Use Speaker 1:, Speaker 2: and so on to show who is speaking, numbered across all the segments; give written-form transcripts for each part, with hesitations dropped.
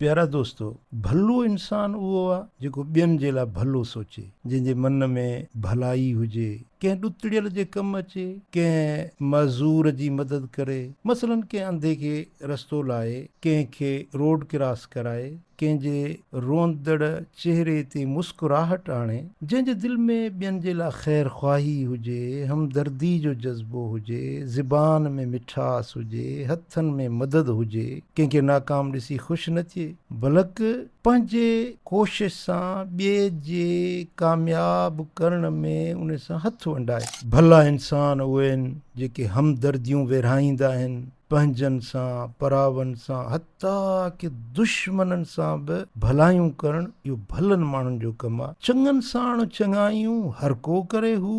Speaker 1: प्यारा दोस्तो, भलो इंसान उहो आहे जेको ॿियनि जे लाइ भलो सोचे, जंहिंजे मन में भलाई हुजे, कंहिं ॾुतड़ियल जे कमु अचे, कंहिं मज़ूर जी मदद करे, मसलन कंहिं अंधे खे रस्तो लाहे, कंहिंखे रोड क्रॉस कराए, कंहिंजे रोंदड़ चेहरे ते मुस्कुराहट आणे, जंहिंजे दिलि में ॿियनि जे लाइ ख़ैर ख़्वाही हुजे, हमदर्दी जो जज़्बो हुजे, ज़बान में मिठास हुजे, हथनि में मदद हुजे, कंहिंखे नाकाम ॾिसी ख़ुशि न थिए, बल्कि पंहिंजे कोशिश सां ॿिए जे कामयाब करण में उन सां हथ वंडाए। भला इंसान उहे आहिनि जेके हमदर्दियूं विरहाईंदा आहिनि पंहिंजनि सां, परावनि सां, हता कि दुश्मननि सां बि भलायूं करणु इहो भलनि माण्हुनि जो कमु आहे। चङनि साण चङायूं हर को करे हू,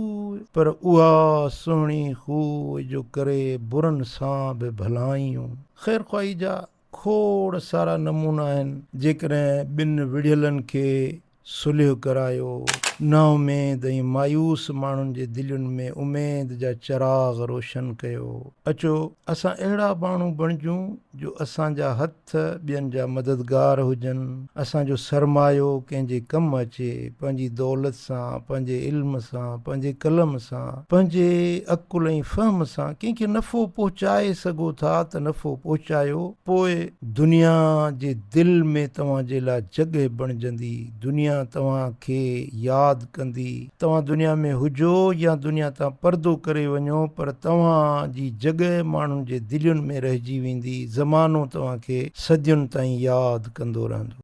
Speaker 1: पर उहा सुहिणी खूह जो करे बुरनि सां बि भलायूं। ख़ैर ख़्वाही जा खोड़ सारा नमूना आहिनि। जेकॾहिं ॿिनि विढ़ियलनि खे सुलह करायो, नाउमेद ऐं मायूस माण्हुनि जे दिलयुनि में उमेद जा चिराग रोशन कयो। अचो असां अहिड़ा माण्हू बणिजूं जो असांजा हथ ॿियनि जा मददगार हुजनि, असांजो सरमायो कंहिंजे कमु अचे, पंहिंजी दौलत सां, पंहिंजे इल्म सां, पंहिंजे कलम सां, पंहिंजे अकुल ऐं फ़हम सां कंहिंखे नफ़ो पहुचाए सघो था त नफ़ो पहुचायो। पोइ दुनिया जे दिलि में तव्हांजे लाइ जॻह बणिजंदी, दुनिया तव्हांखे यादि कंदी। तव्हां दुनिया में हुजो या दुनिया तां पर्दो करे वञो, पर तव्हांजी जॻह माण्हुनि जे दिलयुनि में रहिजी वेंदी। ज़मानो तव्हांखे सदियुनि ताईं यादि कंदो रहंदो।